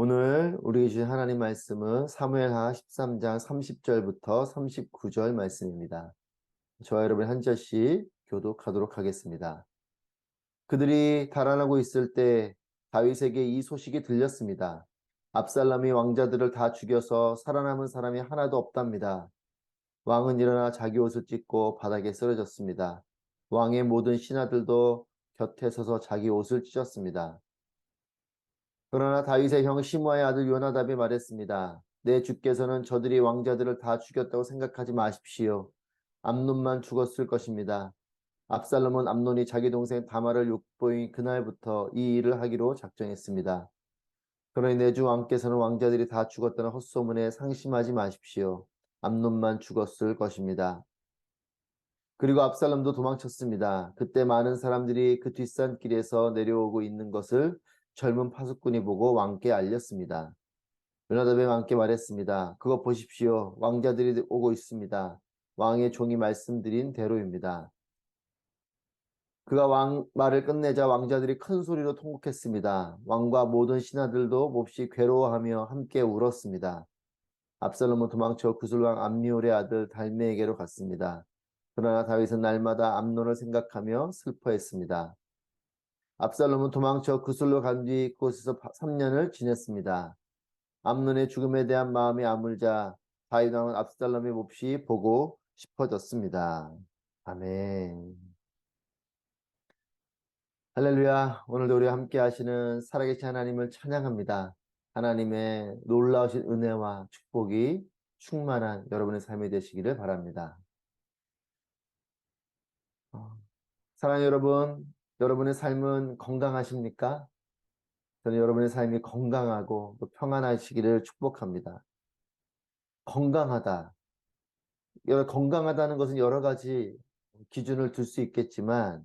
오늘 우리 주신 하나님 말씀은 사무엘하 13장 30절부터 39절 말씀입니다. 저와 여러분 한 절씩 교독하도록 하겠습니다. 그들이 달아나고 있을 때 다윗에게 이 소식이 들렸습니다. 압살롬이 왕자들을 다 죽여서 살아남은 사람이 하나도 없답니다. 왕은 일어나 자기 옷을 찢고 바닥에 쓰러졌습니다. 왕의 모든 신하들도 곁에 서서 자기 옷을 찢었습니다. 그러나 다윗의 형 시므아의 아들 요나답이 말했습니다. 내 주께서는 저들이 왕자들을 다 죽였다고 생각하지 마십시오. 암논만 죽었을 것입니다. 압살롬은 암논이 자기 동생 다말을 욕보인 그날부터 이 일을 하기로 작정했습니다. 그러니 내 주 왕께서는 왕자들이 다 죽었다는 헛소문에 상심하지 마십시오. 암논만 죽었을 것입니다. 그리고 압살롬도 도망쳤습니다. 그때 많은 사람들이 그 뒷산길에서 내려오고 있는 것을 젊은 파수꾼이 보고 왕께 알렸습니다. 요나답이 왕께 말했습니다. 그거 보십시오. 왕자들이 오고 있습니다. 왕의 종이 말씀드린 대로입니다. 그가 왕 말을 끝내자 왕자들이 큰 소리로 통곡했습니다. 왕과 모든 신하들도 몹시 괴로워하며 함께 울었습니다. 압살롬은 도망쳐 구슬왕 암미올의 아들 달메에게로 갔습니다. 그러나 다윗은 날마다 암논을 생각하며 슬퍼했습니다. 압살롬은 도망쳐 구슬로 간 뒤 그곳에서 3년을 지냈습니다. 암논의 죽음에 대한 마음이 아물자 다윗 왕은 압살롬이 몹시 보고 싶어졌습니다. 아멘. 할렐루야. 오늘도 우리와 함께 하시는 살아계신 하나님을 찬양합니다. 하나님의 놀라우신 은혜와 축복이 충만한 여러분의 삶이 되시기를 바랍니다. 사랑하는 여러분, 여러분의 삶은 건강하십니까? 저는 여러분의 삶이 건강하고 또 평안하시기를 축복합니다. 건강하다. 건강하다는 것은 여러 가지 기준을 둘 수 있겠지만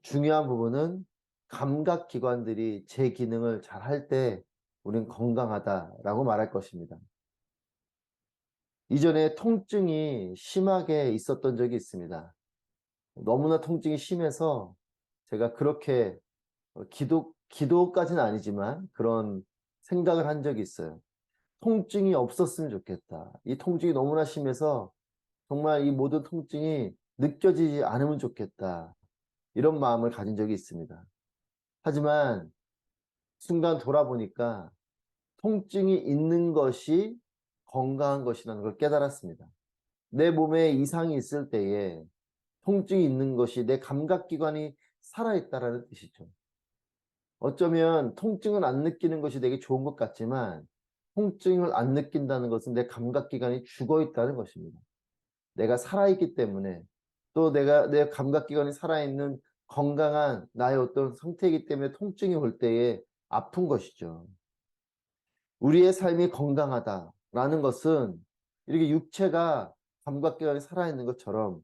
중요한 부분은 감각기관들이 제 기능을 잘 할 때 우리는 건강하다라고 말할 것입니다. 이전에 통증이 심하게 있었던 적이 있습니다. 너무나 통증이 심해서 제가 그렇게 기도까지는 아니지만 그런 생각을 한 적이 있어요. 통증이 없었으면 좋겠다. 이 통증이 너무나 심해서 정말 이 모든 통증이 느껴지지 않으면 좋겠다. 이런 마음을 가진 적이 있습니다. 하지만 순간 돌아보니까 통증이 있는 것이 건강한 것이라는 걸 깨달았습니다. 내 몸에 이상이 있을 때에 통증이 있는 것이 내 감각기관이 살아있다라는 뜻이죠. 어쩌면 통증을 안 느끼는 것이 되게 좋은 것 같지만 통증을 안 느낀다는 것은 내 감각기관이 죽어 있다는 것입니다. 내가 살아있기 때문에 또 내 감각기관이 살아있는 건강한 나의 어떤 상태이기 때문에 통증이 올 때에 아픈 것이죠. 우리의 삶이 건강하다라는 것은 이렇게 육체가 감각기관이 살아있는 것처럼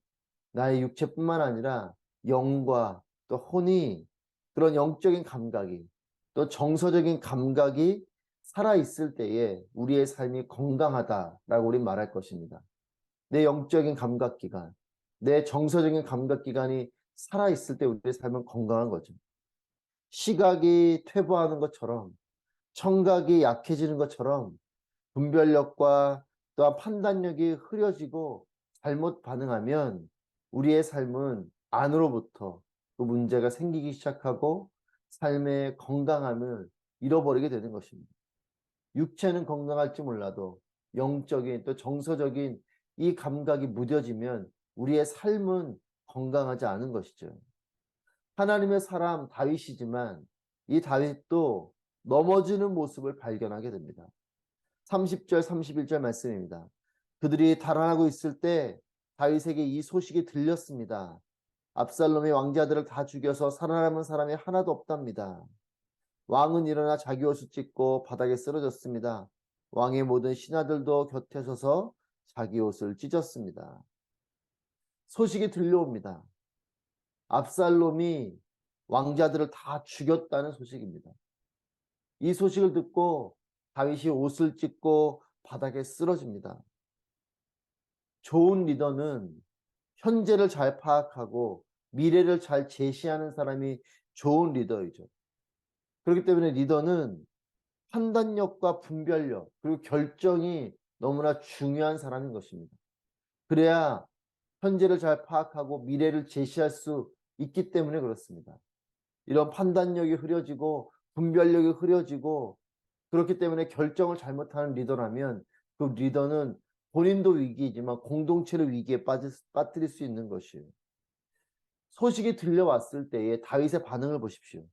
나의 육체뿐만 아니라 영과 또 혼이 그런 영적인 감각이 또 정서적인 감각이 살아있을 때에 우리의 삶이 건강하다라고 우리 말할 것입니다. 내 영적인 감각기관, 내 정서적인 감각기관이 살아있을 때 우리의 삶은 건강한 거죠. 시각이 퇴보하는 것처럼 청각이 약해지는 것처럼 분별력과 또한 판단력이 흐려지고 잘못 반응하면 우리의 삶은 안으로부터 그 문제가 생기기 시작하고 삶의 건강함을 잃어버리게 되는 것입니다. 육체는 건강할지 몰라도 영적인 또 정서적인 이 감각이 무뎌지면 우리의 삶은 건강하지 않은 것이죠. 하나님의 사람 다윗이지만 이 다윗도 넘어지는 모습을 발견하게 됩니다. 30절 31절 말씀입니다. 그들이 달아나고 있을 때 다윗에게 이 소식이 들렸습니다. 압살롬이 왕자들을 다 죽여서 살아남은 사람이 하나도 없답니다. 왕은 일어나 자기 옷을 찢고 바닥에 쓰러졌습니다. 왕의 모든 신하들도 곁에 서서 자기 옷을 찢었습니다. 소식이 들려옵니다. 압살롬이 왕자들을 다 죽였다는 소식입니다. 이 소식을 듣고 다윗이 옷을 찢고 바닥에 쓰러집니다. 좋은 리더는 현재를 잘 파악하고 미래를 잘 제시하는 사람이 좋은 리더이죠. 그렇기 때문에 리더는 판단력과 분별력 그리고 결정이 너무나 중요한 사람인 것입니다. 그래야 현재를 잘 파악하고 미래를 제시할 수 있기 때문에 그렇습니다. 이런 판단력이 흐려지고 분별력이 흐려지고 그렇기 때문에 결정을 잘못하는 리더라면 그 리더는 본인도 위기이지만 공동체를 위기에 빠뜨릴 수 있는 것이에요. 소식이 들려왔을 때의 다윗의 반응을 보십시오.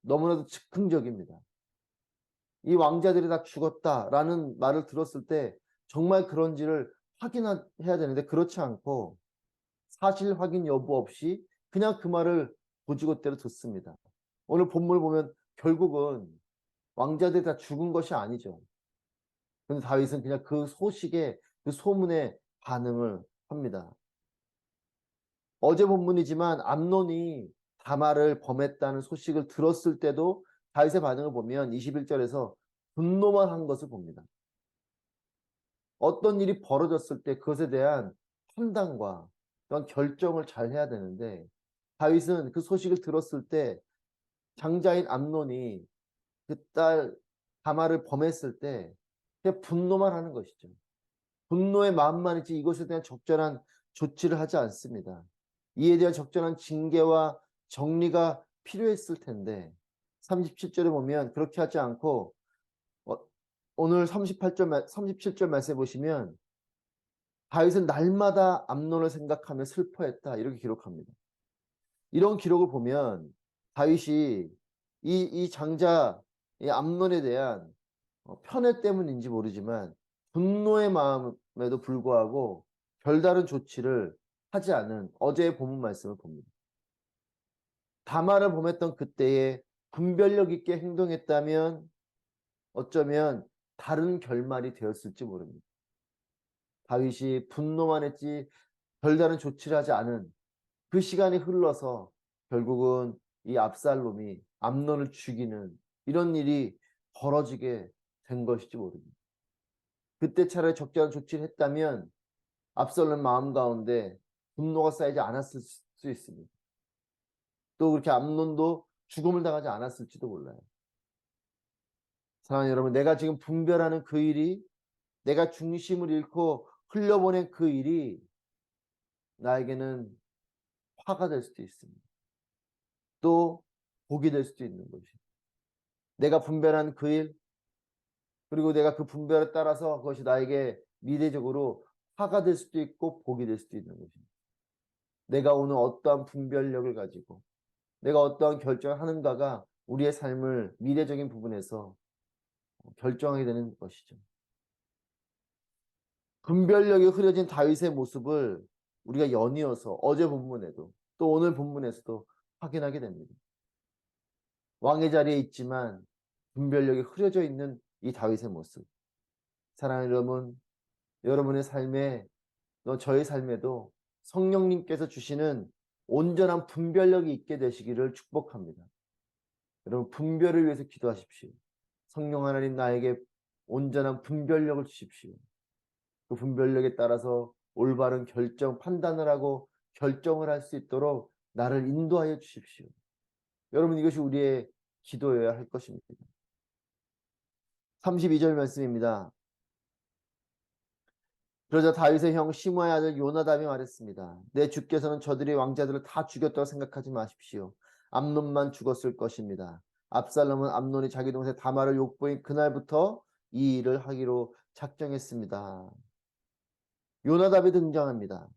너무나도 즉흥적입니다. 이 왕자들이 다 죽었다라는 말을 들었을 때 정말 그런지를 확인해야 되는데 그렇지 않고 사실 확인 여부 없이 그냥 그 말을 고지고대로 듣습니다. 오늘 본문을 보면 결국은 왕자들이 다 죽은 것이 아니죠. 그런데 다윗은 그냥 그 소식에 그 소문에 반응을 합니다. 어제 본문이지만 암논이 다말을 범했다는 소식을 들었을 때도 다윗의 반응을 보면 21절에서 분노만 한 것을 봅니다. 어떤 일이 벌어졌을 때 그것에 대한 판단과 또한 결정을 잘 해야 되는데 다윗은 그 소식을 들었을 때 장자인 암논이 그 딸 다말을 범했을 때 그냥 분노만 하는 것이죠. 분노의 마음만 있지 이것에 대한 적절한 조치를 하지 않습니다. 이에 대한 적절한 징계와 정리가 필요했을 텐데 37절에 보면 그렇게 하지 않고 오늘 37절 말씀해 보시면 다윗은 날마다 암논을 생각하며 슬퍼했다 이렇게 기록합니다. 이런 기록을 보면 다윗이 이 장자 이 암논에 대한 편애 때문인지 모르지만 분노의 마음에도 불구하고 별다른 조치를 하지 않은 어제의 본문 말씀을 봅니다. 다말을 범했던 그때에 분별력 있게 행동했다면 어쩌면 다른 결말이 되었을지 모릅니다. 다윗이 분노만 했지 별다른 조치를 하지 않은 그 시간이 흘러서 결국은 이 압살롬이 암논을 죽이는 이런 일이 벌어지게 된 것일지 모릅니다. 그때 차라리 적절한 조치를 했다면 압살롬 마음 가운데 분노가 쌓이지 않았을 수 있습니다. 또 그렇게 암논도 죽음을 당하지 않았을지도 몰라요. 사랑하는 여러분, 내가 지금 분별하는 그 일이 내가 중심을 잃고 흘려보낸 그 일이 나에게는 화가 될 수도 있습니다. 또 복이 될 수도 있는 것이. 내가 분별한 그 일, 그리고 내가 그 분별에 따라서 그것이 나에게 미래적으로 화가 될 수도 있고 복이 될 수도 있는 것입니다. 내가 오늘 어떠한 분별력을 가지고 내가 어떠한 결정을 하는가가 우리의 삶을 미래적인 부분에서 결정하게 되는 것이죠. 분별력이 흐려진 다윗의 모습을 우리가 연이어서 어제 본문에도 또 오늘 본문에서도 확인하게 됩니다. 왕의 자리에 있지만 분별력이 흐려져 있는 이 다윗의 모습. 사랑하는 여러분, 여러분의 삶에 또 저의 삶에도 성령님께서 주시는 온전한 분별력이 있게 되시기를 축복합니다. 여러분 분별을 위해서 기도하십시오. 성령 하나님 나에게 온전한 분별력을 주십시오. 그 분별력에 따라서 올바른 결정, 판단을 하고 결정을 할 수 있도록 나를 인도하여 주십시오. 여러분 이것이 우리의 기도여야 할 것입니다. 32절 말씀입니다. 그러자 다윗의 형 시므아의 아들 요나답이 말했습니다. 내 주께서는 저들이 왕자들을 다 죽였다고 생각하지 마십시오. 암논만 죽었을 것입니다. 압살롬은 암논이 자기 동생 다말을 욕보인 그날부터 이 일을 하기로 작정했습니다. 요나답이 등장합니다.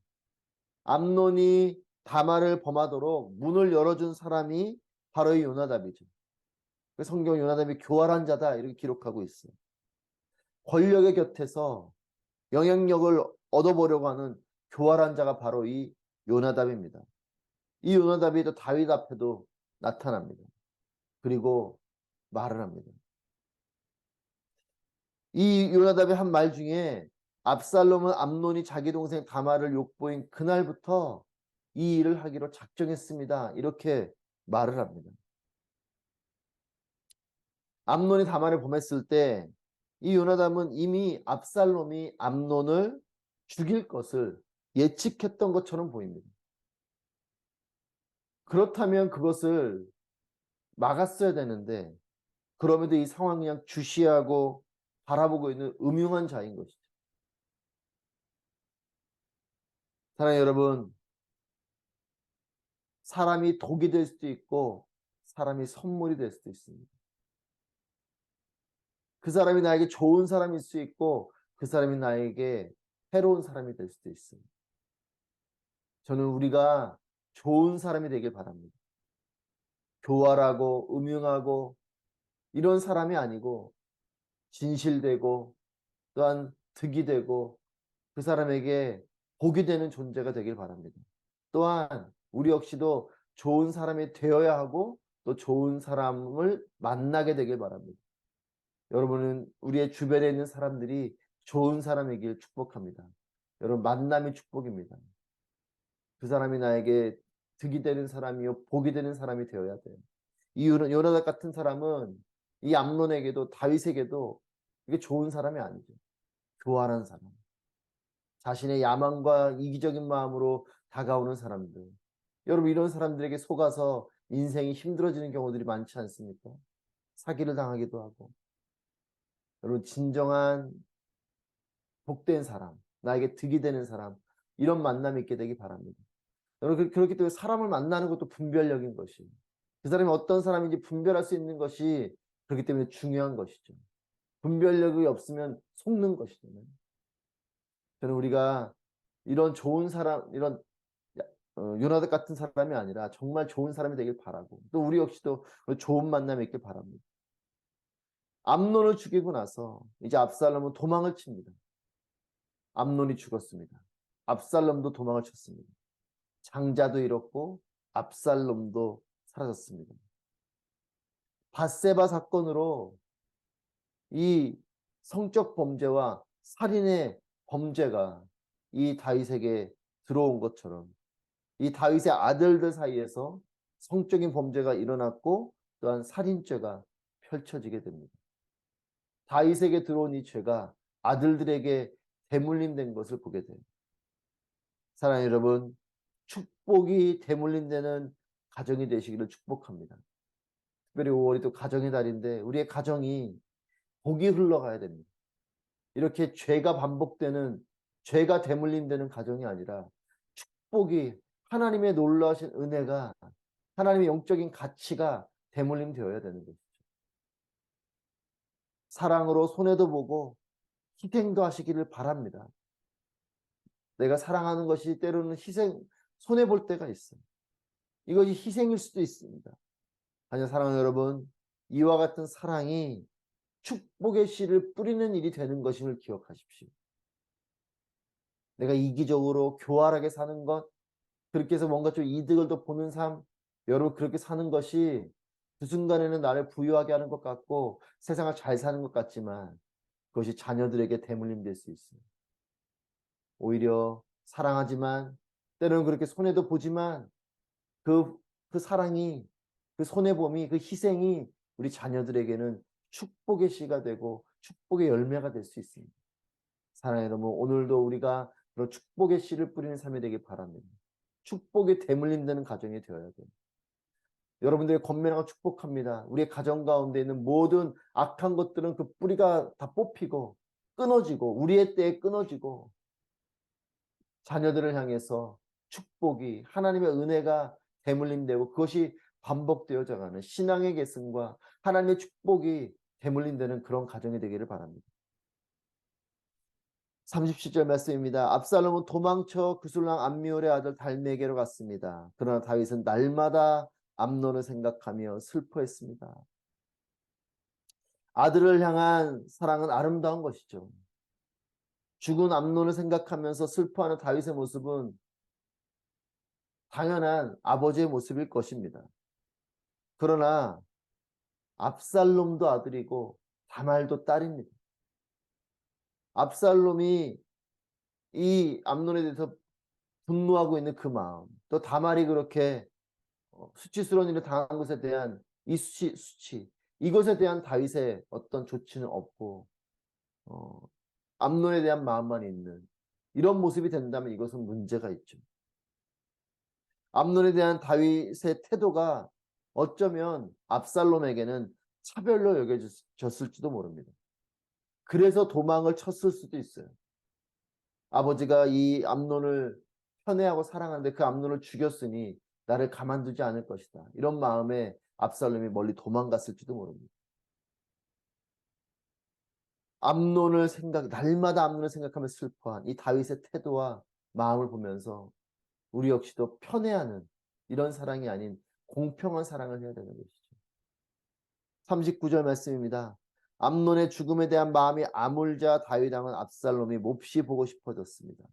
암논이 다말을 범하도록 문을 열어준 사람이 바로 이 요나답이죠. 성경 요나답이 교활한 자다 이렇게 기록하고 있어요. 권력의 곁에서 영향력을 얻어보려고 하는 교활한 자가 바로 이 요나답입니다. 이 요나답이 또 다윗 앞에도 나타납니다. 그리고 말을 합니다. 이 요나답의 한 말 중에 압살롬은 암논이 자기 동생 다말을 욕보인 그날부터 이 일을 하기로 작정했습니다. 이렇게 말을 합니다. 암논이 다말을 범했을 때 이 요나답은 이미 압살롬이 암논을 죽일 것을 예측했던 것처럼 보입니다. 그렇다면 그것을 막았어야 되는데 그럼에도 이 상황 그냥 주시하고 바라보고 있는 음흉한 자인 것이죠. 사랑하는 여러분, 사람이 독이 될 수도 있고 사람이 선물이 될 수도 있습니다. 그 사람이 나에게 좋은 사람일 수 있고 그 사람이 나에게 해로운 사람이 될 수도 있습니다. 저는 우리가 좋은 사람이 되길 바랍니다. 교활하고 음흉하고 이런 사람이 아니고 진실되고 또한 득이 되고 그 사람에게 복이 되는 존재가 되길 바랍니다. 또한 우리 역시도 좋은 사람이 되어야 하고 또 좋은 사람을 만나게 되길 바랍니다. 여러분은 우리의 주변에 있는 사람들이 좋은 사람이길 축복합니다. 여러분 만남이 축복입니다. 그 사람이 나에게 득이 되는 사람이요 복이 되는 사람이 되어야 돼요. 이 요나단 같은 사람은 이 암논에게도 다윗에게도 이게 좋은 사람이 아니죠. 교활한 사람. 자신의 야망과 이기적인 마음으로 다가오는 사람들. 여러분 이런 사람들에게 속아서 인생이 힘들어지는 경우들이 많지 않습니까? 사기를 당하기도 하고. 여러분 진정한 복된 사람, 나에게 득이 되는 사람 이런 만남이 있게 되기 바랍니다. 여러분 그렇기 때문에 사람을 만나는 것도 분별력인 것이 그 사람이 어떤 사람인지 분별할 수 있는 것이 그렇기 때문에 중요한 것이죠. 분별력이 없으면 속는 것이죠. 저는 우리가 이런 좋은 사람, 이런 요나단 같은 사람이 아니라 정말 좋은 사람이 되길 바라고 또 우리 역시도 좋은 만남이 있길 바랍니다. 암논을 죽이고 나서 이제 압살롬은 도망을 칩니다. 암논이 죽었습니다. 압살롬도 도망을 쳤습니다. 장자도 잃었고 압살롬도 사라졌습니다. 밧세바 사건으로 이 성적 범죄와 살인의 범죄가 이 다윗에게 들어온 것처럼 이 다윗의 아들들 사이에서 성적인 범죄가 일어났고 또한 살인죄가 펼쳐지게 됩니다. 다윗에게 들어온 이 죄가 아들들에게 대물림된 것을 보게 돼요. 사랑하는 여러분, 축복이 대물림되는 가정이 되시기를 축복합니다. 특별히 5월이 또 가정의 달인데 우리의 가정이 복이 흘러가야 됩니다. 이렇게 죄가 반복되는 죄가 대물림되는 가정이 아니라 축복이 하나님의 놀라우신 은혜가 하나님의 영적인 가치가 대물림되어야 되는 것이죠. 사랑으로 손해도 보고 희생도 하시기를 바랍니다. 내가 사랑하는 것이 때로는 손해볼 때가 있어요. 이것이 희생일 수도 있습니다. 하지만 사랑하는 여러분, 이와 같은 사랑이 축복의 씨를 뿌리는 일이 되는 것임을 기억하십시오. 내가 이기적으로 교활하게 사는 것, 그렇게 해서 뭔가 좀 이득을 더 보는 삶, 여러분 그렇게 사는 것이 그 순간에는 나를 부유하게 하는 것 같고 세상을 잘 사는 것 같지만 그것이 자녀들에게 대물림 될 수 있어요. 오히려 사랑하지만 때로는 그렇게 손해도 보지만 그 사랑이 그 손해봄이 그 희생이 우리 자녀들에게는 축복의 씨가 되고 축복의 열매가 될 수 있습니다. 사랑하는 여러분 오늘도 우리가 그런 축복의 씨를 뿌리는 삶이 되길 바랍니다. 축복의 대물림 되는 가정이 되어야 돼요. 여러분들의 건면하고 축복합니다. 우리의 가정 가운데 있는 모든 악한 것들은 그 뿌리가 다 뽑히고 끊어지고 우리의 때에 끊어지고 자녀들을 향해서 축복이 하나님의 은혜가 대물림되고 그것이 반복되어져 가는 신앙의 계승과 하나님의 축복이 대물림되는 그런 가정이 되기를 바랍니다. 37절 말씀입니다. 압살롬은 도망쳐 그술랑 암미울의 아들 달메게로 갔습니다. 그러나 다윗은 날마다 암논을 생각하며 슬퍼했습니다. 아들을 향한 사랑은 아름다운 것이죠. 죽은 암논을 생각하면서 슬퍼하는 다윗의 모습은 당연한 아버지의 모습일 것입니다. 그러나 압살롬도 아들이고 다말도 딸입니다. 압살롬이 이 암논에 대해서 분노하고 있는 그 마음, 또 다말이 그렇게 수치스러운 일을 당한 것에 대한 이 수치, 이것에 대한 다윗의 어떤 조치는 없고 암논에 대한 마음만 있는 이런 모습이 된다면 이것은 문제가 있죠. 암논에 대한 다윗의 태도가 어쩌면 압살롬에게는 차별로 여겨졌을지도 모릅니다. 그래서 도망을 쳤을 수도 있어요. 아버지가 이 암논을 편애하고 사랑하는데 그 암논을 죽였으니 나를 가만두지 않을 것이다. 이런 마음에 압살롬이 멀리 도망갔을지도 모릅니다. 날마다 암논을 생각하며 슬퍼한 이 다윗의 태도와 마음을 보면서 우리 역시도 편애하는 이런 사랑이 아닌 공평한 사랑을 해야 되는 것이죠. 39절 말씀입니다. 암논의 죽음에 대한 마음이 아물자 다윗 왕은 압살롬이 몹시 보고 싶어졌습니다.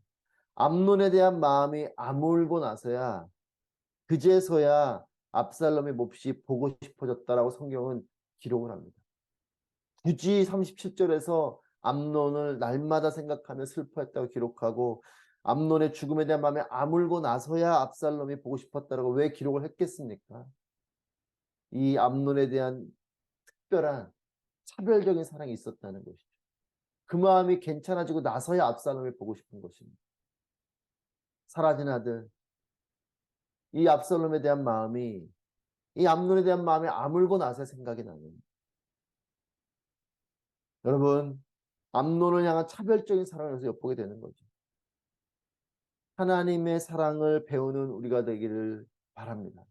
암논에 대한 마음이 아물고 나서야 그제서야 압살롬이 몹시 보고 싶어졌다라고 성경은 기록을 합니다. 굳이 37절에서 암논을 날마다 생각하며 슬퍼했다고 기록하고 암논의 죽음에 대한 마음에 아물고 나서야 압살롬이 보고 싶었다라고 왜 기록을 했겠습니까? 이 암논에 대한 특별한 차별적인 사랑이 있었다는 것이죠. 그 마음이 괜찮아지고 나서야 압살롬을 보고 싶은 것입니다. 사라진 아들, 이 압살롬에 대한 마음이 이 암논에 대한 마음이 아물고 나서 생각이 나는. 여러분, 암논을 향한 차별적인 사랑을 여기서 엿보게 되는 거죠. 하나님의 사랑을 배우는 우리가 되기를 바랍니다.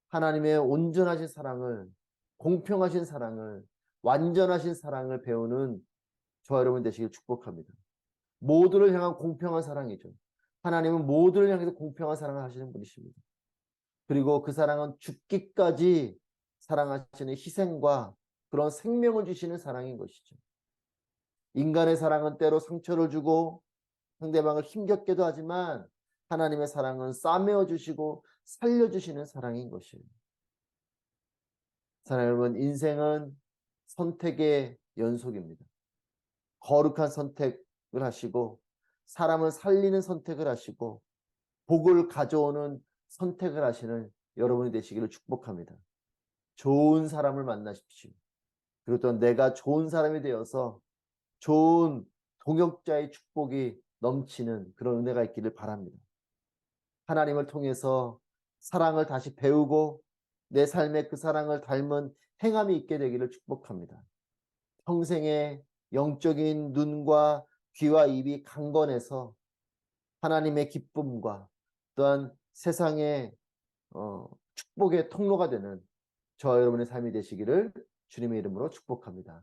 하나님의 온전하신 사랑을, 공평하신 사랑을, 완전하신 사랑을 배우는 저와 여러분 되시길 축복합니다. 모두를 향한 공평한 사랑이죠. 하나님은 모두를 향해서 공평한 사랑을 하시는 분이십니다. 그리고 그 사랑은 죽기까지 사랑하시는 희생과 그런 생명을 주시는 사랑인 것이죠. 인간의 사랑은 때로 상처를 주고 상대방을 힘겹게도 하지만 하나님의 사랑은 싸매어 주시고 살려주시는 사랑인 것이에요. 사랑하는 여러분, 인생은 선택의 연속입니다. 거룩한 선택을 하시고 사람을 살리는 선택을 하시고 복을 가져오는 선택을 하시는 여러분이 되시기를 축복합니다. 좋은 사람을 만나십시오. 그리고 또 내가 좋은 사람이 되어서 좋은 동역자의 축복이 넘치는 그런 은혜가 있기를 바랍니다. 하나님을 통해서 사랑을 다시 배우고 내 삶에 그 사랑을 닮은 행함이 있게 되기를 축복합니다. 평생의 영적인 눈과 귀와 입이 강건해서 하나님의 기쁨과 또한 세상의 축복의 통로가 되는 저와 여러분의 삶이 되시기를 주님의 이름으로 축복합니다.